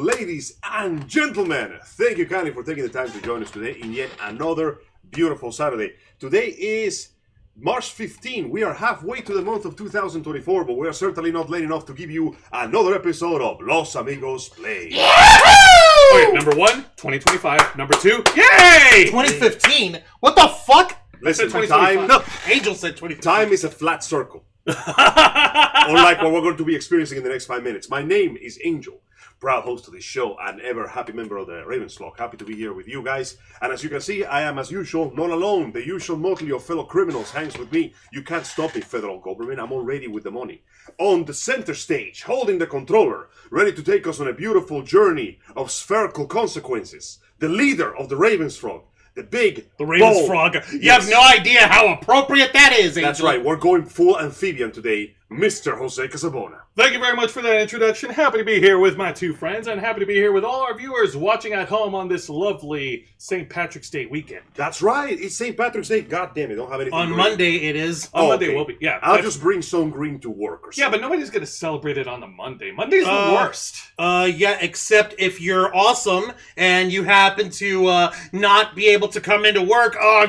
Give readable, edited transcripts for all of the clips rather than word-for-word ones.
Ladies and gentlemen, thank you kindly for taking the time to join us today in yet another beautiful Saturday. Today is March 15. We are halfway to the month of 2024, but we are certainly not late enough to give you another episode of Los Amigos Play. Okay, number 1, 2025. Number 2, yay! 2015? What the fuck? Listen, I said time, 2025. No, Angel said 2015. time is a flat circle. Unlike what we're going to be experiencing in the next 5 minutes. My name is Angel, proud host of this show and ever happy member of the Ravens flock. Happy to be here with you guys. And as you can see, I am as usual not alone. The usual motley of fellow criminals hangs with me. You can't stop me, federal government. I'm already with the money. On the center stage, holding the controller, ready to take us on a beautiful journey of spherical consequences. The leader of the Ravens flock. The Ravens bold- frog. You Yes. have no idea how appropriate that is, Angel. That's right. We're going full amphibian today, Mr. Jose Casabona. Thank you very much for that introduction. Happy to be here with my two friends, and happy to be here with all our viewers watching at home on this lovely St. Patrick's Day weekend. That's right. It's St. Patrick's Day. God damn it. Don't have anything On green. Monday it is. On Oh, Monday okay. will be, yeah. I'll but- just bring some green to work or something. Yeah, but nobody's going to celebrate it on a Monday. Monday's the worst. Yeah, except if you're awesome and you happen to not be able to come into work. Oh,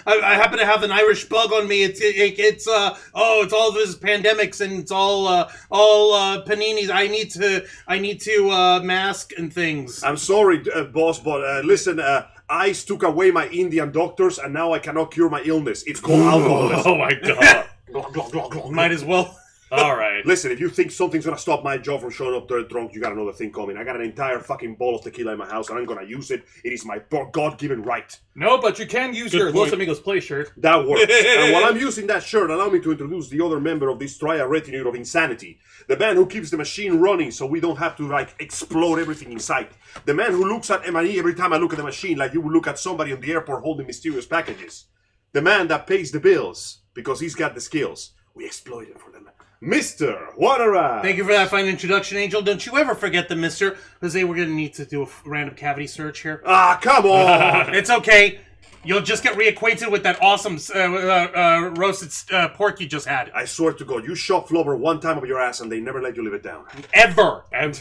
I happen to have an Irish bug on me. It's all this pandemics and it's all paninis. I need to mask and things. I'm sorry, boss, but listen, ICE took away my Indian doctors and now I cannot cure my illness. It's called alcoholism. Oh my god. Might as well. All right. Listen, if you think something's gonna stop my jaw from showing up there drunk, you got another thing coming. I got an entire fucking bowl of tequila in my house, and I'm gonna use it. It is my God-given right. No, but you can use your Los Amigos Play shirt. That works. And while I'm using that shirt, allow me to introduce the other member of this triad retinue of insanity. The man who keeps the machine running so we don't have to, like, explode everything in sight. The man who looks at M&E every time I look at the machine like you would look at somebody on the airport holding mysterious packages. The man that pays the bills because he's got the skills. We exploit him for them. Mr. Wanara! Thank you for that fine introduction, Angel. Don't you ever forget the Mr. Jose, we're going to need to do a random cavity search here. Ah, come on! It's okay. You'll just get reacquainted with that awesome roasted pork you just had. I swear to God, you shot Flover one time up your ass and they never let you live it down. Ever. And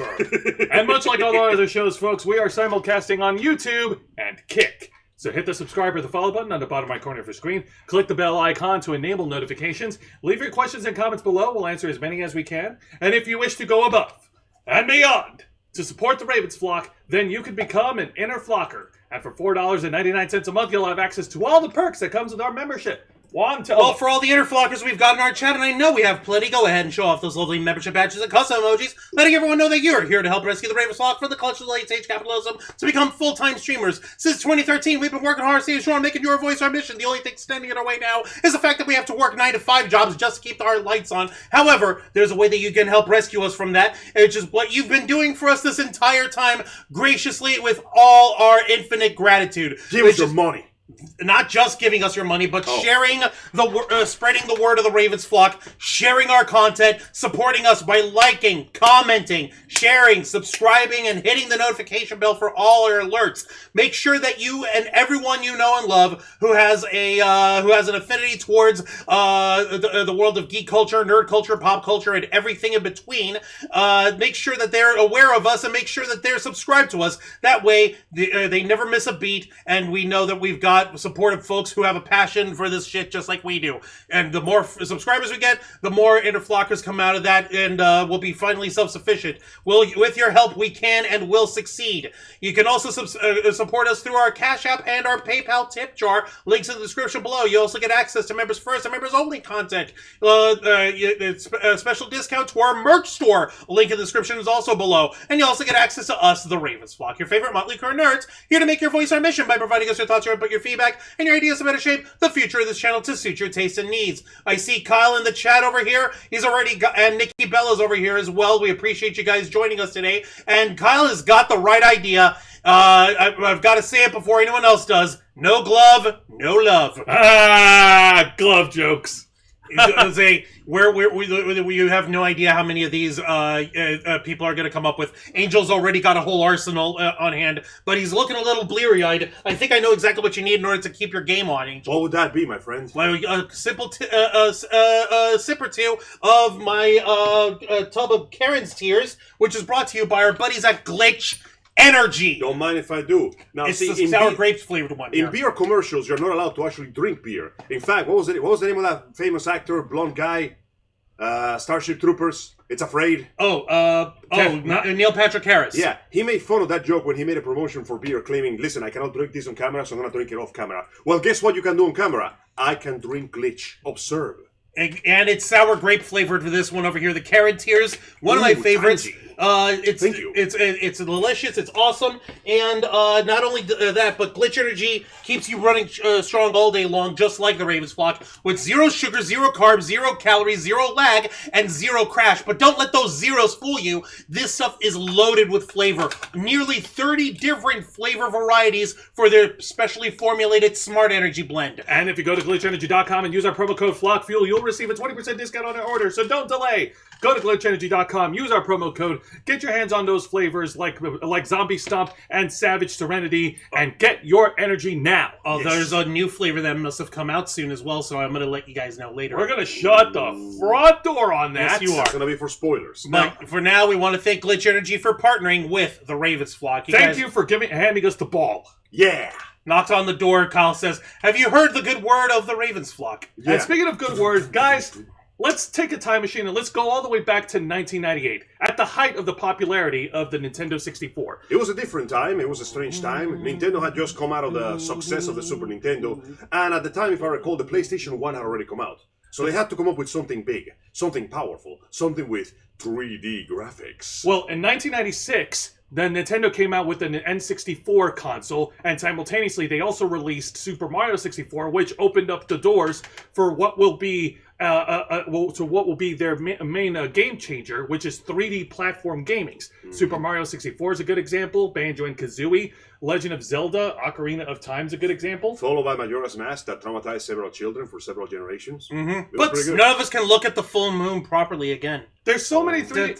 much like all our other shows, folks, we are simulcasting on YouTube and Kick. So hit the subscribe or the follow button on the bottom right corner of your screen. Click the bell icon to enable notifications. Leave your questions and comments below. We'll answer as many as we can. And if you wish to go above and beyond to support the Ravens flock, then you can become an inner flocker. And for $4.99 a month, you'll have access to all the perks that comes with our membership. Well, for all the inner flockers we've got in our chat, and I know we have plenty, go ahead and show off those lovely membership badges and custom emojis, letting everyone know that you're here to help rescue the Ravens flock from the clutches of late-stage capitalism to become full-time streamers. Since 2013, we've been working hard, staying strong, making your voice our mission. The only thing standing in our way now is the fact that we have to work 9-to-5 jobs just to keep our lights on. However, there's a way that you can help rescue us from that, which is what you've been doing for us this entire time, graciously, with all our infinite gratitude. Give us your money. Not just giving us your money, but sharing spreading the word of the Ravens flock, sharing our content, supporting us by liking, commenting, sharing, subscribing, and hitting the notification bell for all our alerts. Make sure that you and everyone you know and love who has an affinity towards the world of geek culture, nerd culture, pop culture, and everything in between, make sure that they're aware of us and make sure that they're subscribed to us. That way, they never miss a beat, and we know that we've got supportive folks who have a passion for this shit just like we do. And the more subscribers we get, the more inner flockers come out of that, and we'll be finally self-sufficient. With your help, we can and will succeed. You can also support us through our Cash App and our PayPal tip jar. Links in the description below. You also get access to members first and members only content. Special discount to our merch store. Link in the description is also below. And you also get access to us, the Ravens flock, your favorite motley crew nerds, here to make your voice our mission by providing us your thoughts, your input, your feedback, and your ideas to better shape the future of this channel to suit your tastes and needs. I see Kyle in the chat over here. He's already got, and Nikki Bella's over here as well. We appreciate you guys joining us today. And Kyle has got the right idea. I've got to say it before anyone else does. No glove, no love. Glove jokes. We have no idea how many of these people are going to come up with. Angel's already got a whole arsenal on hand, but he's looking a little bleary-eyed. I think I know exactly what you need in order to keep your game on, Angel. What would that be, my friend? Well, a simple sip or two of my tub of Karen's Tears, which is brought to you by our buddies at Glitch Energy. Don't mind if I do. Now, it's see, the sour grapes flavored one. In beer commercials, you're not allowed to actually drink beer. In fact, what was the name of that famous actor, blonde guy, Starship Troopers? It's Afraid. Neil Patrick Harris. Yeah, he made fun of that joke when he made a promotion for beer, claiming, "Listen, I cannot drink this on camera, so I'm gonna drink it off camera." Well, guess what you can do on camera? I can drink Glitch. Observe. And it's sour grape flavored for this one over here, the Karen Tears, one of my favorites. Thank you. It's delicious. It's awesome, and not only that, but Glitch Energy keeps you running strong all day long, just like the Ravens flock, with 0 sugar, 0 carbs, 0 calories, 0 lag, and 0 crash. But don't let those zeros fool you. This stuff is loaded with flavor. Nearly 30 different flavor varieties for their specially formulated Smart Energy blend. And if you go to glitchenergy.com and use our promo code FlockFuel, you'll receive a 20% discount on your order. So don't delay. Go to glitchenergy.com, use our promo code, get your hands on those flavors like Zombie Stomp and Savage Serenity, and get your energy now. Oh, there's a new flavor that must have come out soon as well, so I'm going to let you guys know later. We're going to shut the front door on that. Yes, you are. It's going to be for spoilers. But for now, we want to thank Glitch Energy for partnering with the Ravens flock. Thank you for handing us the ball. Yeah. Knocks on the door, Kyle says, "Have you heard the good word of the Ravens flock?" Yeah. And speaking of good words, guys, let's take a time machine and let's go all the way back to 1998, at the height of the popularity of the Nintendo 64. It was a different time. It was a strange time. Nintendo had just come out of the success of the Super Nintendo, and at the time, if I recall, the PlayStation 1 had already come out. So they had to come up with something big, something powerful, something with 3D graphics. Well, in 1996, then Nintendo came out with an N64 console, and simultaneously they also released Super Mario 64, which opened up the doors for what will be their main game changer, which is 3D platform gaming. Super Mario 64 is a good example. Banjo and Kazooie, Legend of Zelda, Ocarina of Time is a good example. Followed by Majora's Mask that traumatized several children for several generations. But none of us can look at the full moon properly again. There's so many 3D...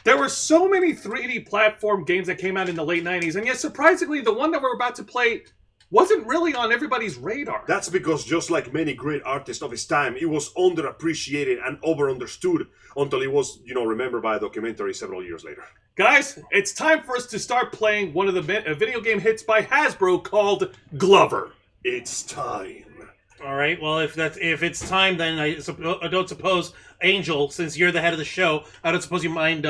There were so many 3D platform games that came out in the late 90s, and yet surprisingly, the one that we're about to play wasn't really on everybody's radar. That's because just like many great artists of his time, it was underappreciated and over-understood until it was, remembered by a documentary several years later. Guys, it's time for us to start playing one of the video game hits by Hasbro called GLOVER. It's time. All right. Well, if it's time, then I don't suppose, Angel, since you're the head of the show, I don't suppose you mind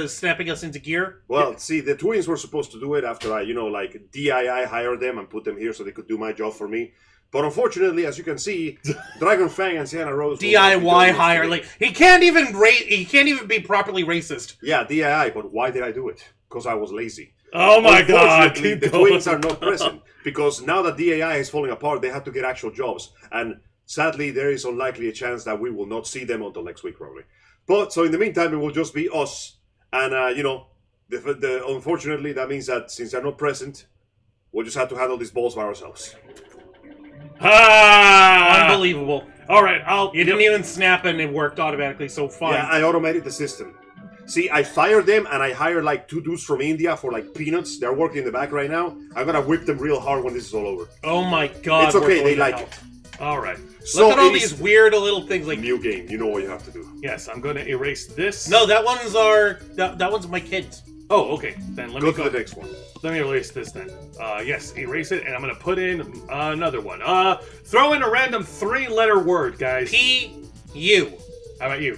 snapping us into gear. Well, see, the twins were supposed to do it after I, DII hired them and put them here so they could do my job for me. But unfortunately, as you can see, Dragon Fang and Sienna Rose DIY hire. Like he can't even be properly racist. Yeah, DII. But why did I do it? Because I was lazy. Oh my God! The twins are not present because now that DAI is falling apart, they have to get actual jobs, and sadly, there is unlikely a chance that we will not see them until next week, probably. But so in the meantime, it will just be us, and unfortunately, that means that since they're not present, we'll just have to handle these balls by ourselves. Unbelievable! All right, You didn't even snap and it worked automatically, so fine. Yeah, I automated the system. See, I fired them and I hired like 2 dudes from India for like peanuts. They're working in the back right now. I'm gonna whip them real hard when this is all over. Oh my God! It's okay, they like it. All right. Look at all these weird little things like new game. You know what you have to do. Yes, I'm gonna erase this. No, that one's that one's my kids. Oh, okay. Then let me go to the next one. Let me erase this then. Yes, erase it, and I'm gonna put in another one. Throw in a random 3-letter word, guys. P-U. How about you?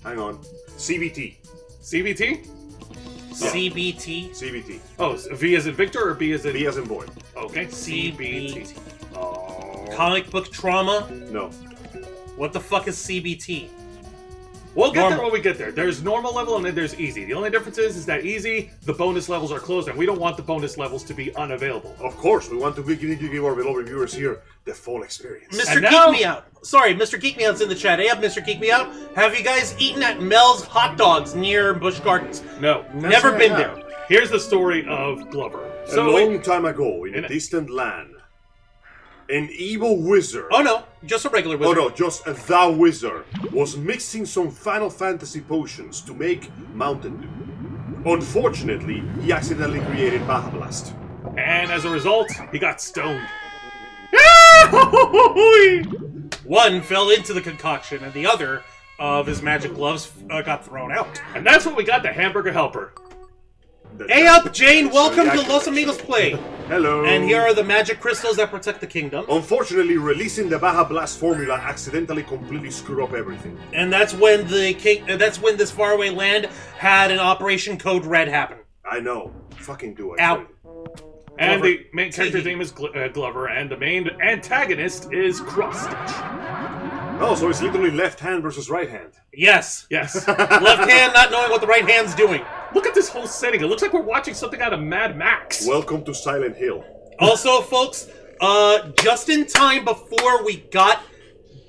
Hang on. CBT. CBT? CBT? CBT. Oh, V as in Victor or B as in... B as in boy. Okay. CBT. Oh. Comic book trauma? No. What the fuck is CBT? We'll get there when we get there. There's normal level and then there's easy. The only difference is that easy, the bonus levels are closed, and we don't want the bonus levels to be unavailable. Of course, we want to give our beloved viewers here the full experience. Mr. Geek Me Out. Sorry, Mr. Geek Me Out's in the chat. Hey up, Mr. Geek Me Out. Have you guys eaten at Mel's Hot Dogs near Busch Gardens? No. Never been there. Here's the story of GLOVER. A long time ago, in a distant land, an evil wizard... Oh no, just a regular wizard. Oh no, just the wizard was mixing some Final Fantasy potions to make Mountain Dew. Unfortunately, he accidentally created Baja Blast. And as a result, he got stoned. One fell into the concoction, and the other of his magic gloves got thrown out. And that's what we got, the Hamburger Helper. Hey up, Jane! Welcome to Los Amigos Play! Hello! And here are the magic crystals that protect the kingdom. Unfortunately, releasing the Baja Blast formula accidentally completely screwed up everything. And that's when that's when this faraway land had an Operation Code Red happen. I know. Fucking do it. Out. And the main character's name is Glover, and the main antagonist is Cross Stitch. Oh, so it's literally left hand versus right hand. Yes. Yes. Left hand not knowing what the right hand's doing. Look at this whole setting. It looks like we're watching something out of Mad Max. Welcome to Silent Hill. Also, folks, just in time before we got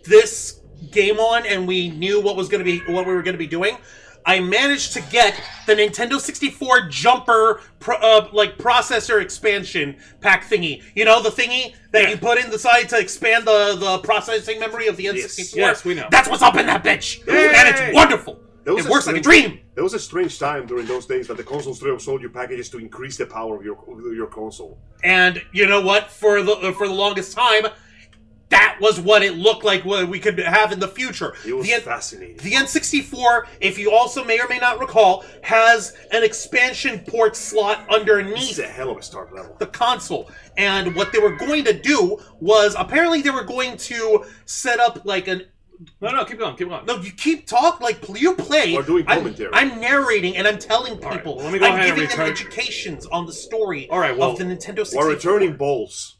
this game on and we knew what we were going to be doing, I managed to get the Nintendo 64 jumper processor expansion pack thingy. You know, the thingy that you put in the side to expand the processing memory of the N64? Yes, we know. That's what's up in that bitch! Yay! And it's wonderful! It works like a dream! There was a strange time during those days that the console straight up sold you packages to increase the power of your console. And you know what? For the longest time, that was what it looked like what we could have in the future. It was fascinating. The N64, if you also may or may not recall, has an expansion port slot underneath. It's a hell of a start level. The console. And what they were going to do was, apparently they were going to set up like No, keep going, keep going. No, you keep talking like you play. Or doing commentary. I'm narrating and I'm telling people. right, well, let me go I'm ahead and giving them return- educations on the story All right, well, of the Nintendo 64. We're returning balls.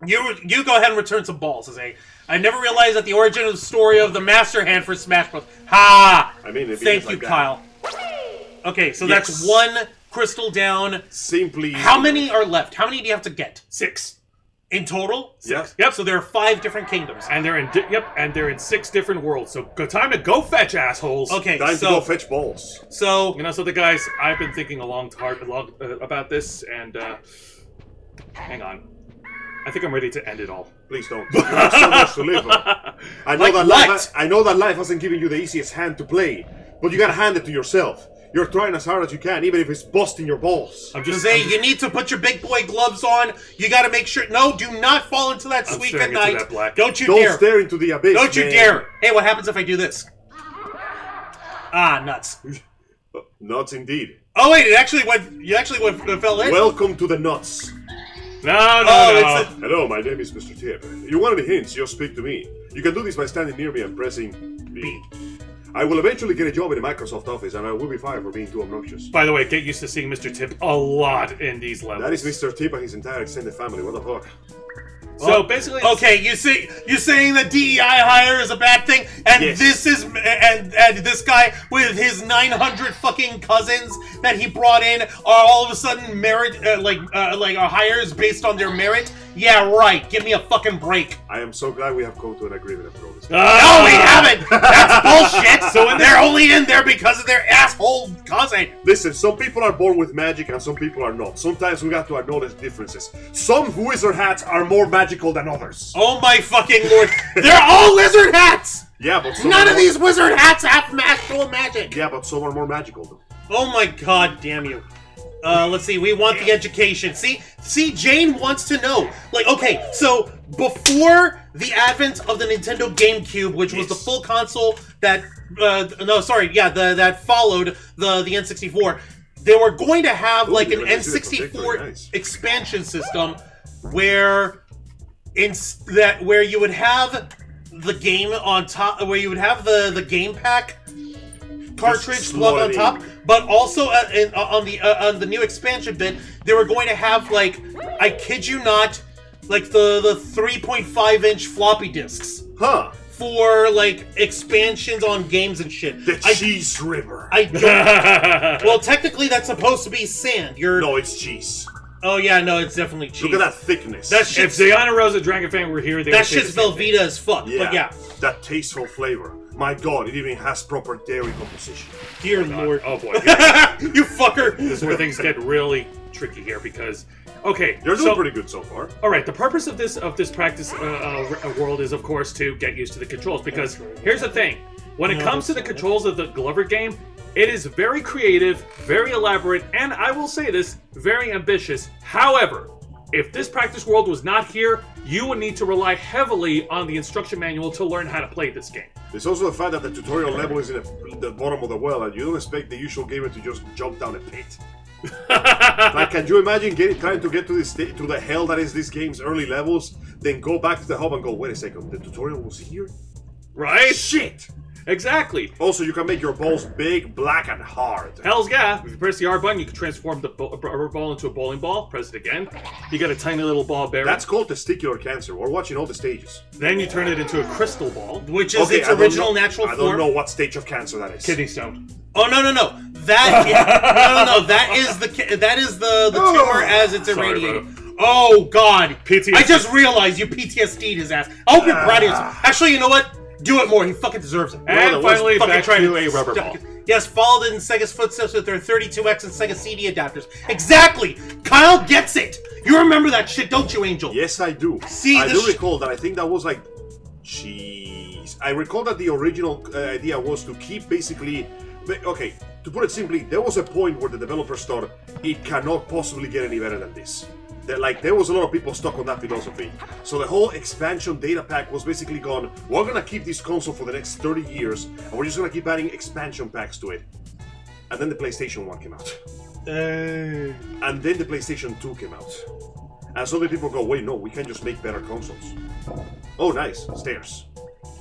You go ahead and return some balls. I never realized that the origin of the story of the Master Hand for Smash Bros. Ha! I mean, Thank you, like Kyle. Okay, so Yes. that's one crystal down. Simply. How many are left? How many do you have to get 6. in total? Yeah. Yep. So there are 5 different kingdoms. And they're in and they're in 6 different worlds. So time to go fetch, assholes. Okay, Time to go fetch balls. so You know, so the guys, I've been thinking about this, and hang on. I think I'm ready to end it all. Please don't. You have so much to live on. I know Like that what? I know that life hasn't given you the easiest hand to play, but you gotta hand it to yourself. You're trying as hard as you can, even if it's busting your balls. I'm just Jose, you need to put your big boy gloves on. You got to make sure. No, do not fall into that I'm sweet staring good into night. that black. Don't you Don't dare! stare into the abyss. Don't you man. dare! Hey, what happens if I do this? Ah, nuts. Nuts indeed. Oh wait, it actually went. You actually fell in. Welcome to the nuts. no. it's Hello, my name is Mr. Tip. You want any hints? Just speak to me. You can do this by standing near me and pressing B. I will eventually get a job in the Microsoft office, and I will be fired for being too obnoxious. By the way, get used to seeing Mr. Tip a lot in these levels. That is Mr. Tip and his entire extended family. What the fuck? So basically, Okay, you're saying that DEI hire is a bad thing, and Yes. this is and this guy with his 900 fucking cousins that he brought in are all of a sudden merit hires based on their merit. Yeah, right. Give me a fucking break. I am so glad we have come to an agreement after all this. No, we haven't. That's bullshit. So they're only in there because of their asshole cousin. Listen, some people are born with magic and some people are not. Sometimes we got to acknowledge differences. Some wizard hats are more magical than others. Oh my fucking lord! They're all lizard hats. Yeah, but some None are of these wizard hats have actual magic. Yeah, but some are more magical though. Oh my god damn you. Let's see, we want the education. See, Jane wants to know. Like, okay, so before the advent of the Nintendo GameCube, which was the full console that, that followed the N64, they were going to have like an you're gonna see the projector, N64 nice. expansion system where where you would have the game on top, where you would have the game pack cartridge Just plug on slot it top, in. but also on the new expansion bit, they were going to have, like, I kid you not, like the 3.5-inch floppy disks Huh. for like expansions on games and shit. The cheese river. I don't. Well, technically that's supposed to be sand. No, it's cheese. Oh yeah, no, it's definitely cheese. Look at that thickness. That if shit's Ziana Rosa Dragon Fan were here, they that would say shit's the same thing. Velveeta as fuck. yeah, But yeah, that tasteful flavor. My god, it even has proper dairy composition. dear lord, Oh boy, you fucker. this is where things get really tricky here because, okay, You're doing so, pretty good so far. all right. The purpose of this practice world is, of course, to get used to the controls. Because here's the thing: when it comes to the controls of the Glover game, it is very creative, very elaborate, and I will say this, very ambitious. However, if this practice world was not here, you would need to rely heavily on the instruction manual to learn how to play this game. There's also the fact that the tutorial level is in the bottom of the well, and you don't expect the usual gamer to just jump down a pit. Like, can you imagine trying to get to to the hell that is this game's early levels, then go back to the hub and go, wait a second, the tutorial was here? Right? Shit! Exactly. Also, you can make your balls big, black, and hard. Hell's yeah. If you press the R button, you can transform the rubber ball into a bowling ball. Press it again. You get a tiny little ball bearing. That's called testicular cancer. We're watching all the stages. Then you turn it into a crystal ball. Which is its I don't original know- natural I form. don't know what stage of cancer that is. Kidney stone. Oh no! That no! That is the tumor as it's Sorry, irradiated. Oh god! PTSD. I just realized you PTSD'd his ass. I hope you're proud of yourself. Actually, you know what? Do it more. He fucking deserves it. And finally, Fucking back trying to a rubber ball. Yes, followed in Sega's footsteps with their 32X and Sega CD adapters. Exactly! Kyle gets it! You remember that shit, don't you, Angel? Yes, I do. See, I this do recall that. I think that was like... Jeez. I recall that the original idea was to keep basically... Okay, to put it simply, there was a point where the developers thought it cannot possibly get any better than this. There was a lot of people stuck on that philosophy. So the whole expansion data pack was basically gone, we're gonna keep this console for the next 30 years, and we're just gonna keep adding expansion packs to it. And then the PlayStation 1 came out. And then the PlayStation 2 came out. And so many people go, wait, no, we can just make better consoles. Oh, nice. Stairs.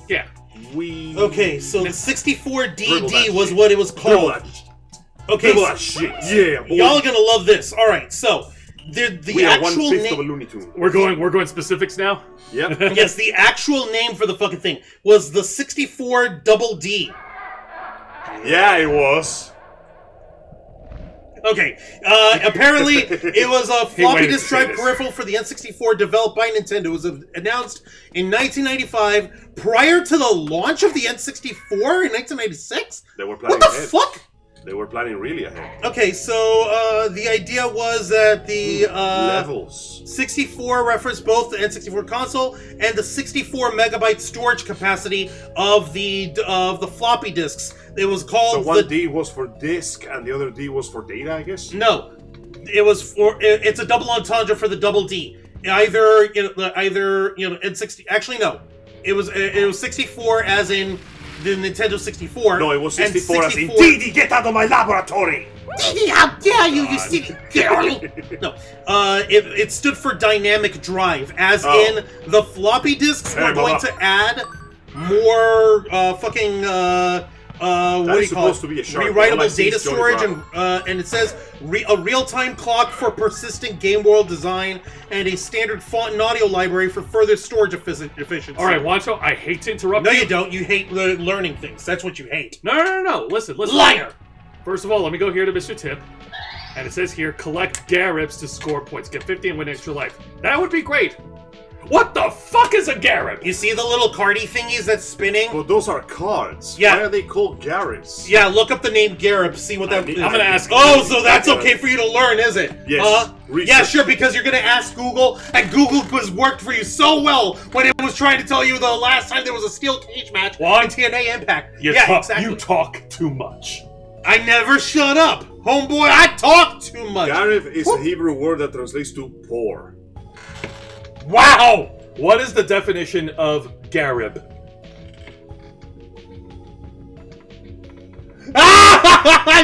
Yeah. We. Okay, so the 64 Dribble that DD was shit. what it was Dribble called. that, Okay, dribble that shit. Yeah, boy. y'all are gonna love this. All right, so the We are actual 1/5 of a name. Looney Tune. We're going specifics now. Yep. Yes, the actual name for the fucking thing was the 64 Double D. Yeah, it was. Okay, apparently it was a floppy waited disk to say drive this. peripheral for the N64 developed by Nintendo. It was announced in 1995 prior to the launch of the N64 in 1996? They were planning What the ahead. fuck? They were planning really ahead. Okay, so the idea was that the Levels. 64 referenced both the N64 console and the 64 megabyte storage capacity of the floppy disks. It was So called one D was for disk and the other D was for data, I guess? No, it was for. It's a double entendre for the double D. Either N60. Actually, no. It was 64 as in the Nintendo 64. No, it was and 64 as in Didi, get out of my laboratory! Didi, how dare you, you silly girl! No, it stood for dynamic drive, as Oh. in the floppy disks Hey, were going mama. to add more what do is you call it? supposed to be a shark. All I Rewritable see data is Johnny storage, Bravo. and it says a real-time clock for persistent game world design, and a standard font and audio library for further storage efficiency. All right, Wancho, I hate to interrupt No, you. you don't. You hate learning things. That's what you hate. No. Listen. Liar! First of all, let me go here to Mr. Tip. And it says here, collect Garips to score points. Get 50 and win extra life. That would be great. What the fuck is a Garib? You see the little cardy thingies that's spinning? Well, those are cards. Yeah. Why are they called Garrets? Yeah, look up the name Garib. See what that is. I'm gonna ask- Oh, so that's okay for you to learn, is it? Yes. Yeah, Research. sure, because you're gonna ask Google, and Google was worked for you so well when it was trying to tell you the last time there was a steel cage match What? in TNA Impact. You talk too much. I never shut up, homeboy. I talk too much. Garib is a Hebrew word that translates to poor. Wow! What is the definition of Garib?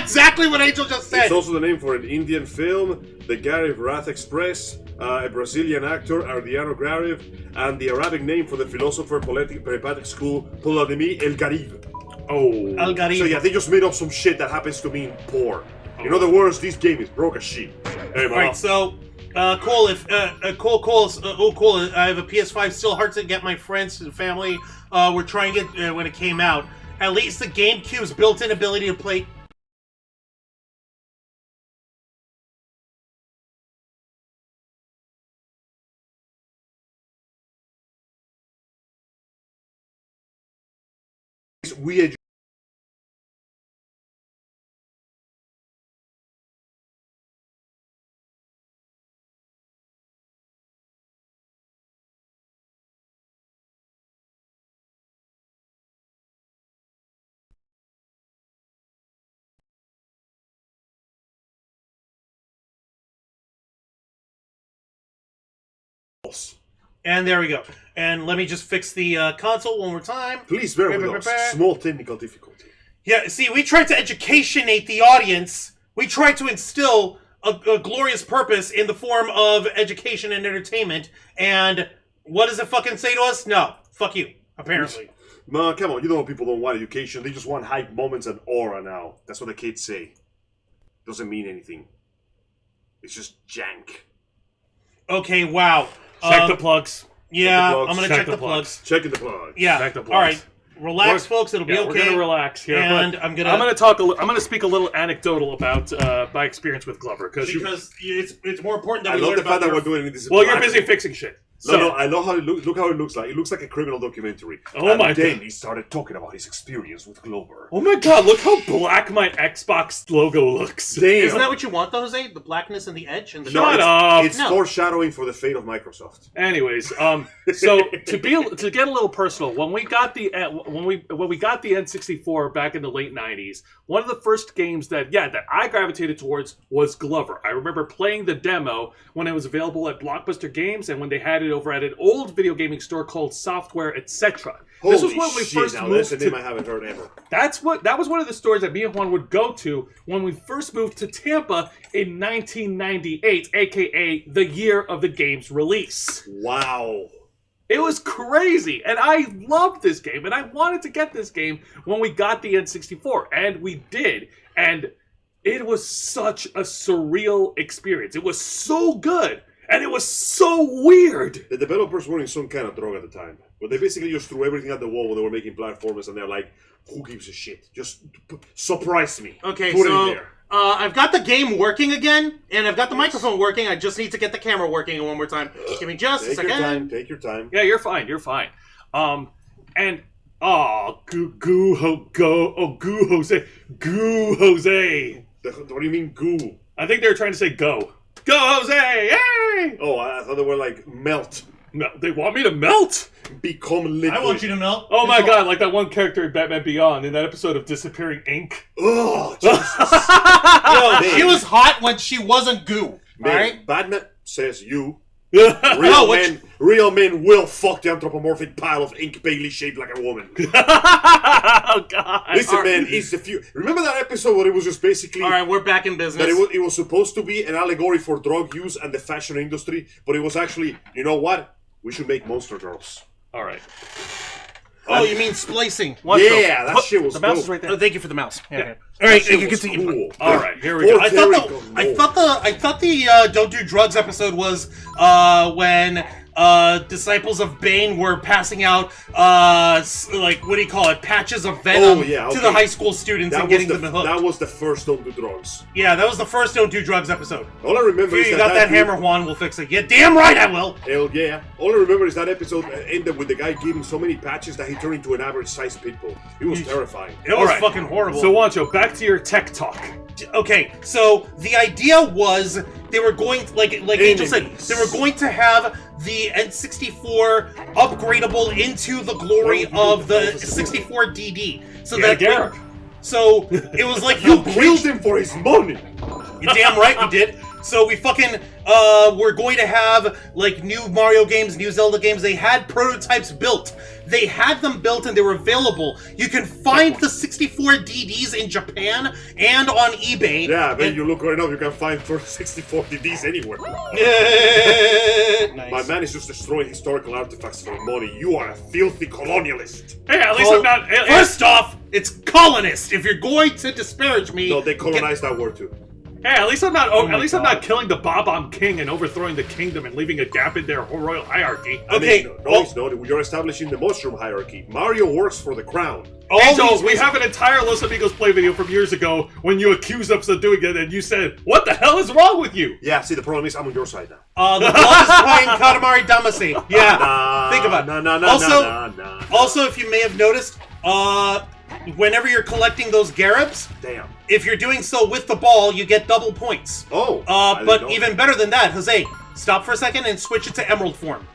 Exactly what Angel just said. It's also the name for an Indian film, the Garib Wrath Express, a Brazilian actor, Ardiano Garib, and the Arabic name for the philosopher, peripatetic school, Ptolemy El Garib. Oh. Algarib. So yeah, they just made up some shit that happens to mean poor. In other words, this game is broke as shit. Hey, All right, so cool. If cool. I have a PS5. Still hard to get my friends and family. We're trying it when it came out. At least the GameCube's built-in ability to play. We And there we go. And let me just fix the console one more time. Please bear with us. Small technical difficulty. Yeah, see, we tried to educationate the audience. We tried to instill a glorious purpose in the form of education and entertainment. And what does it fucking say to us? No. Fuck you, apparently. Man, come on, you know people don't want education. They just want hype moments and aura now. That's what the kids say. Doesn't mean anything. It's just jank. Okay, wow. Check the plugs. Yeah, Check the plugs. I'm gonna Check check the the plugs. Checking the plug. Yeah. Check the plugs. All right. Relax, We're- folks. It'll be Yeah, okay. we're gonna relax here. And but I'm gonna I'm gonna speak a little anecdotal about my experience with Glover because it's more important that I we love learn the fact about that your... we're doing this. well, you're busy fixing shit. So, No, I know how it looks. Look how it looks like. It looks like a criminal documentary. Oh my then God. he started talking about his experience with Glover. oh my god, look how black my Xbox logo looks. Damn. Isn't that what you want, though, Jose? The blackness and the edge and the No, Shut it's, up. It's No. foreshadowing for the fate of Microsoft. Anyways, so to get a little personal, when we got the N64 back in the late '90s, one of the first games that I gravitated towards was Glover. I remember playing the demo when it was available at Blockbuster Games, and when they had it over at an old video gaming store called Software Etc. This was Holy when we shit, first now moved that's a name to. I haven't heard ever. That was one of the stores that me and Juan would go to when we first moved to Tampa in 1998, aka the year of the game's release. Wow. It was crazy, and I loved this game, and I wanted to get this game when we got the N64, and we did, and it was such a surreal experience. It was so good, and it was so weird. The developers were in some kind of drug at the time, where they basically just threw everything at the wall when they were making platformers, and they're like, who gives a shit? Just surprise me. Okay, Put it in so there. I've got the game working again, and I've got the microphone working. I just need to get the camera working one more time. Give me just a second. Take your time. Yeah, you're fine. And Goo Jose. What do you mean, goo? I think they were trying to say go. Go, Jose! Hey! Oh, I thought they were like melt, No, they want me to melt? become liquid. I want you to melt. Oh my god, like that one character in Batman Beyond in that episode of Disappearing Ink. Oh, Jesus. Yo, she was hot when she wasn't goo. Man, Alright? Batman says you. Oh, Real men will fuck the anthropomorphic pile of ink Bailey shaped like a woman. oh god. Listen, man, it's the few. Remember that episode where it was just basically Alright, we're back in business. that it was supposed to be an allegory for drug use and the fashion industry, but it was actually, you know what? We should make Monster Girls. Alright. Oh, you mean splicing? Yeah, that shit was The mouse dope. is right there. Oh, thank you for the mouse. Yeah. All right, That you shit can was continue. cool. Alright, here we go. I thought the Don't Do Drugs episode was when disciples of Bane were passing out like, what do you call it, patches of venom to the high school students and getting them hooked. That was the first Don't Do Drugs. Yeah, that was the first Don't Do Drugs episode. All I remember If is you that got that dude- hammer, Juan, we'll fix it. Yeah, damn right I will. Hell yeah. All I remember is that episode ended with the guy giving so many patches that he turned into an average-sized pit bull. It was terrifying. It was Alright. fucking horrible. So Wancho, back to your tech talk. Okay, so the idea was they were going to, like Angel said, Enemies. they were going to have the N64 upgradable into the glory of the 64 DD. So Yeah, that Garrett. so it was like You you killed him for his money. You're damn right we did. So we fucking we're going to have like new Mario games, new Zelda games. They had prototypes built. They had them built and they were available. You can find the 64 DDs in Japan and on eBay. Yeah, man, And- you look right now, you can find for 64 DDs anywhere. Nice. My man is just destroying historical artifacts for money. You are a filthy colonialist. Hey, at least I'm not. First off, it's colonist. If you're going to disparage me, No, they colonized that word too. Hey, at least I'm not. my at least I'm not God. killing the Bob-omb King and overthrowing the kingdom and leaving a gap in their royal hierarchy. Okay, No, it's not. You're establishing the mushroom hierarchy. Mario works for the crown. Angel, we have an entire Los Amigos play video from years ago when you accused us of doing it, and you said, "What the hell is wrong with you?" Yeah, see, the problem is I'm on your side now. The blood is playing Katamari Damacy. Yeah, think about it. Also, if you may have noticed, whenever you're collecting those Garibs, Damn. if you're doing so with the ball, you get double points. Oh. I didn't But know. even better than that, Jose, stop for a second and switch it to emerald form.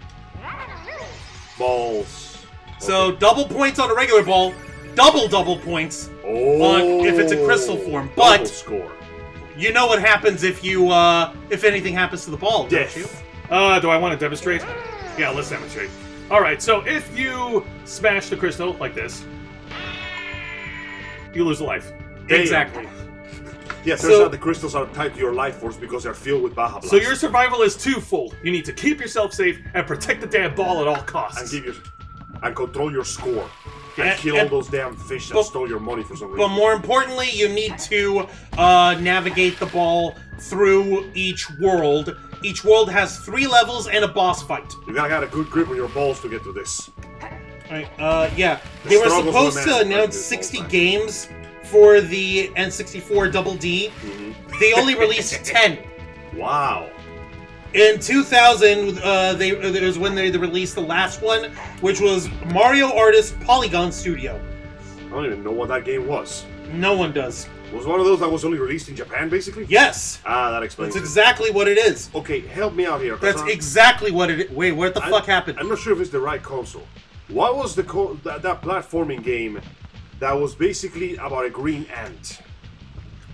Balls. So double points on a regular ball, double points on if it's a crystal form. Double But score. you know what happens if you if anything happens to the ball, Death. don't you? Do I want to demonstrate? Yeah, let's demonstrate. All right. So if you smash the crystal like this, you lose a life. Damn. Exactly. Yes, So- turns out the crystals are tied to your life force because they're filled with Baja Blast. So your survival is twofold. You need to keep yourself safe and protect the damn ball at all costs. and control your score. And And- kill all and- those damn fish that but- stole your money for some But reason. more importantly, you need to navigate the ball through each world. Each world has 3 levels and a boss fight. You gotta got a good grip on your balls to get to this. Right, yeah. They were struggles of a supposed man to like announce this 60 all the time. games for the N64 Double D. They only released 10. Wow. In 2000, it was when they released the last one, which was Mario Artist Polygon Studio. I don't even know what that game was. No one does. Was one of those that was only released in Japan, basically? Yes, Ah, that explains that's it. exactly what it is. Okay, help me out here. 'cause That's I'm- exactly what it is. Wait, what the fuck happened? I'm not sure if it's the right console. What was that platforming game that was basically about a green ant?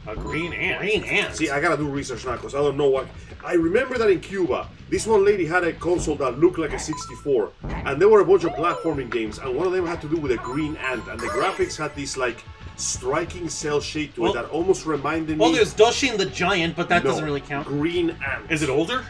A green ant. Green Ant. See, I gotta do research now because I don't know what. I remember that in Cuba, this one lady had a console that looked like a 64, and there were a bunch of platforming games, and one of them had to do with a green ant, and the graphics had this like striking cell shade to Well- it that almost reminded Well, me. there's Doshin the Giant, but that No, doesn't really count. Green ant. Is it older?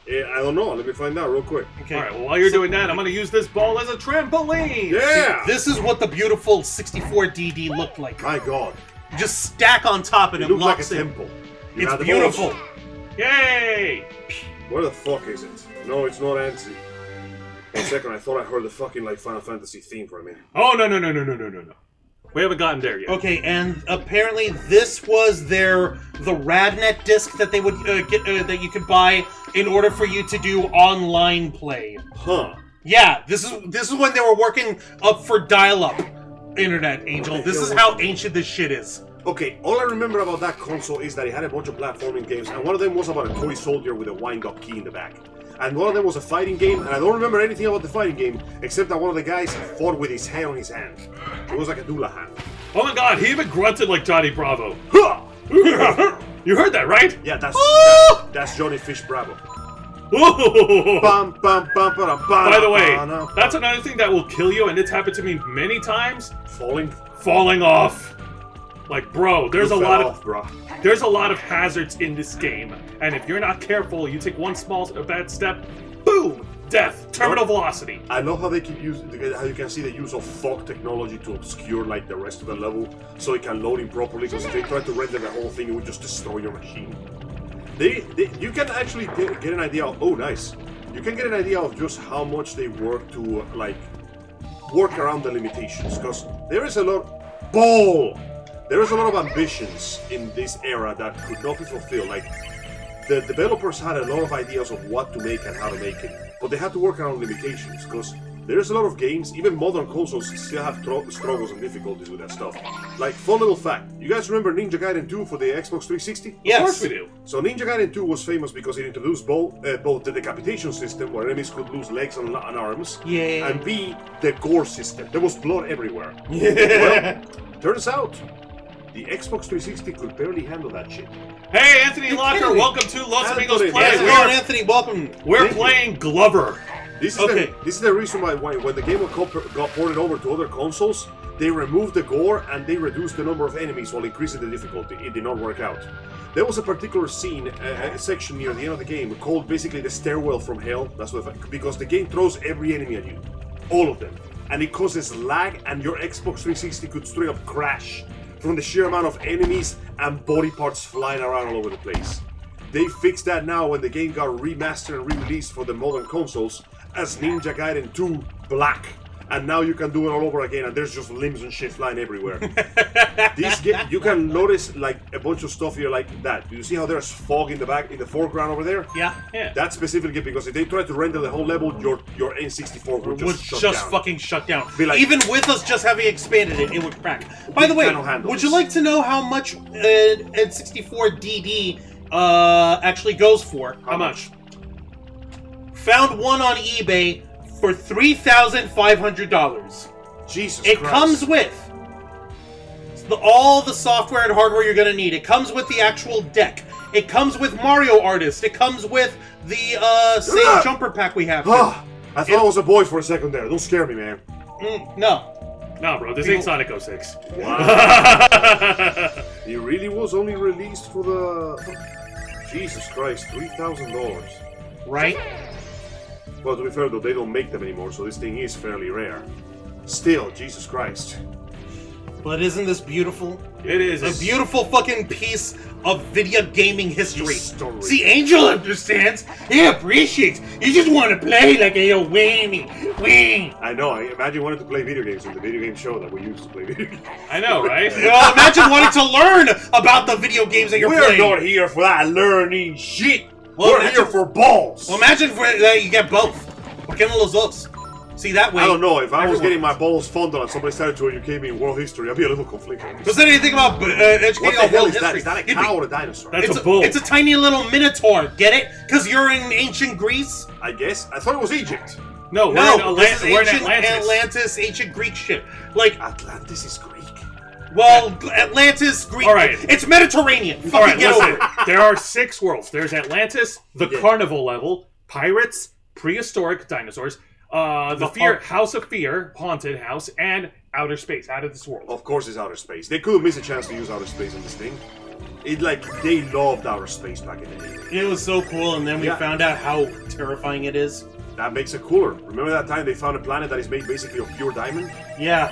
I don't know. Let me find out real quick. Okay. All right, well, while you're doing that, I'm going to use this ball as a trampoline. Yeah! This is what the beautiful 64DD looked like. My God. You just stack on top and It it looks like a locks in. temple. You It's have the beautiful. balls. Yay! Where the fuck is it? No, it's not Antsy. 1 second, I thought I heard the fucking like Final Fantasy theme for a minute. Oh, no. We haven't gotten there yet. Okay, and apparently this was the Radnet disc that they would get that you could buy in order for you to do online play. Huh. Yeah, this is when they were working up for dial-up internet, Angel. This is how ancient this shit is. Okay, all I remember about that console is that it had a bunch of platforming games, and one of them was about a toy soldier with a wind-up key in the back. And one of them was a fighting game, and I don't remember anything about the fighting game, except that one of the guys fought with his hand on his hand. It was like a doula hand. Oh my God, he even grunted like Johnny Bravo. Huh! You heard that, right? Yeah, that's Johnny Fish Bravo. By Bum, bum, bum, ba-dum, ba-dum, the way, ba-dum, that's another thing that will kill you, and it's happened to me many times. falling off. Like, bro, there's You a fell lot off, of bro. there's a lot of hazards in this game, and if you're not careful, you take one small bad step, boom, death, terminal velocity. I love how they keep using, how you can see the use of fog technology to obscure like the rest of the level, so it can load in properly. Because if they try to render the whole thing, it would just destroy your machine. You can actually get an idea of, oh nice, you can get an idea of just how much they work to like work around the limitations. Because there is a lot of ambitions in this era that could not be fulfilled. Like, the developers had a lot of ideas of what to make and how to make it, but they had to work around limitations, because there's a lot of games, even modern consoles still have struggles and difficulties with that stuff. Like, fun little fact, you guys remember Ninja Gaiden 2 for the Xbox 360? Yes. Of course we do. So Ninja Gaiden 2 was famous because it introduced both the decapitation system, where enemies could lose legs and arms, Yeah. and B, the gore system. There was blood everywhere. Yeah. Well, turns out, the Xbox 360 could barely handle that shit. Hey, Anthony You're Locker, kidding me. welcome to Los Amigos Anthony, Play. How's it yes, going, Anthony? Welcome. We're Thank you. playing Glover. This is Okay. this is the reason why when the game got ported over to other consoles, they removed the gore and they reduced the number of enemies while increasing the difficulty. It did not work out. There was a particular scene, a section near the end of the game called basically the stairwell from hell. That's what, because the game throws every enemy at you, all of them, and it causes lag, and your Xbox 360 could straight up crash from the sheer amount of enemies and body parts flying around all over the place. They fixed that now when the game got remastered and re-released for the modern consoles as Ninja Gaiden 2 Black. And now you can do it all over again, and there's just limbs and shit flying everywhere. You can notice like a bunch of stuff here like that. You see how there's fog in the foreground over there? Yeah. Yeah. That's specifically because if they try to render the whole level, your N64 would just shut down. fucking shut down. Be like- Even with us just having expanded it, it would crack. By the way, cannot handle would you this. like to know how much N64DD actually goes for? How much? Found one on eBay for $3,500. Jesus It Christ. comes with all the software and hardware you're gonna need. It comes with the actual deck. It comes with Mario Artist. It comes with the same jumper pack we have. Ah, I thought I was a boy for a second there. Don't scare me, man. No. No, bro, this ain't Sonic 06. It really was only released for the... Jesus Christ, $3,000. Right? Well, to be fair though, they don't make them anymore, so this thing is fairly rare. Still, Jesus Christ. But isn't this beautiful? It is. A beautiful fucking piece of video gaming history. History. See, Angel understands. He appreciates. You just want to play like a whammy. Wham. I know, I imagine wanting to play video games in the video game show that we used to play video games. I know, right? Well, imagine wanting to learn about the video games that you're We're playing. not here for that learning shit. Well, We're imagine- here for balls. Well, imagine that you get both. ¿Por qué no los dos? See, that way... I don't know, if I was everyone- getting my balls fondled and somebody started to educate me in world history, I'd be a little conflicted. Does anything about What educating the on hell world is that? history? Is that a It'd be- cow or a dinosaur? That's It's a bull. It's a tiny little minotaur. Get it? Because you're in ancient Greece. I guess. I thought it was Egypt. No, we're, No, in, this is we're in ancient Atlantis. ancient Greek shit. Like, Atlantis is Greek. well, Atlantis, Greek. All right. It's Mediterranean. All Fucking right, get listen. over it. There are 6 worlds. There's Atlantis, the Yeah. Carnival level, pirates, prehistoric dinosaurs, House of Fear, haunted house, and outer space, out of this world. Of course it's outer space. They couldn't miss a chance to use outer space in this thing. They loved outer space back in the day. It was so cool, and then we found out how terrifying it is. That makes it cooler. Remember that time they found a planet that is made basically of pure diamond? Yeah.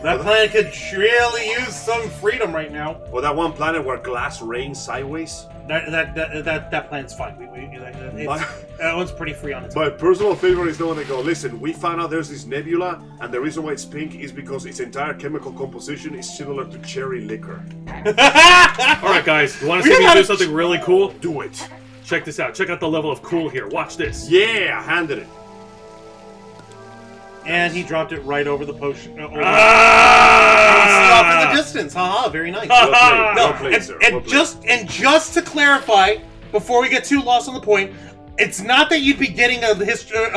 That planet could really use some freedom right now. Or that one planet where glass rains sideways? That planet's fine. That one's pretty free on its own. My personal favorite is the one they go, listen, we found out there's this nebula, and the reason why it's pink is because its entire chemical composition is similar to cherry liquor. Alright guys, you want to see me do something really cool? Do it. Check this out. Check out the level of cool here. Watch this. Yeah, I handed it. And he dropped it right over the potion. Off in the distance. Haha, very nice. Well played, sir. And just to clarify, before we get too lost on the point, it's not that you'd be getting a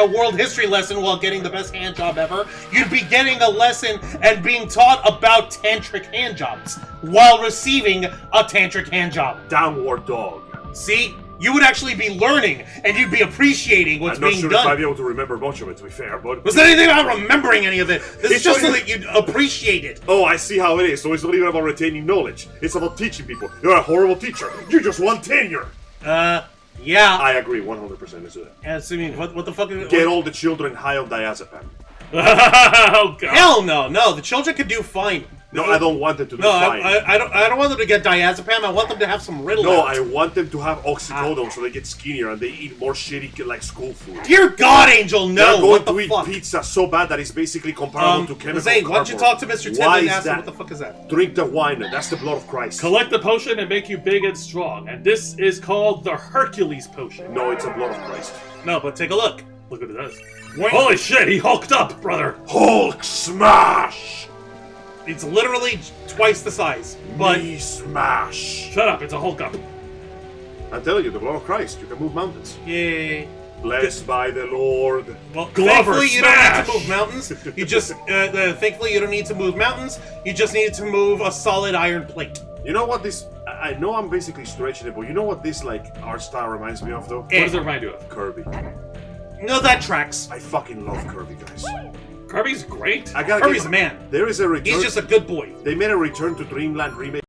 world history lesson while getting the best hand job ever. You'd be getting a lesson and being taught about tantric hand jobs while receiving a tantric hand job. Downward dog. See? You would actually be learning, and you'd be appreciating what's being done. I'm not sure if I'd be able to remember much of it, to be fair, but... Was there anything about remembering any of it? This is just so that you'd appreciate it. Oh, I see how it is. So it's not even about retaining knowledge. It's about teaching people. You're a horrible teacher. You just want tenure. Yeah. I agree, 100% is it. I mean, what the fuck is it? Get all the children high on diazepam. Oh, God. Hell no, no. The children could do fine. No, I don't want them to do No, fine. I don't want them to get diazepam. I want them to have some Ritalin. No, I want them to have oxycodone so they get skinnier and they eat more shitty like school food. Dear God, Angel, no. They're going what the to eat fuck? pizza so bad that it's basically comparable to chemical Zane, why don't you talk to Mr. Tim and ask him what the fuck is that? Drink the wine. That's the blood of Christ. Collect the potion and make you big and strong. And this is called the Hercules potion. No, it's a blood of Christ. No, but take a look. Look what it does. Holy shit, he hulked up, brother. Hulk smash! It's literally twice the size. But Knee smash! Shut up, it's a hulk up. I'm telling you, the blood of Christ. You can move mountains. yay. Blessed by the Lord. Well, Glover thankfully you don't need smash! to move mountains. You just thankfully you don't need to move mountains. You just need to move a solid iron plate. You know what this... I know I'm basically stretching it, but you know what this, art style reminds me of, though? What does it remind you of? Kirby. No, that tracks. I fucking love Kirby, guys. Kirby's great. I gotta Kirby's give- a man. There is a return... He's just a good boy. They made a Return to Dreamland remake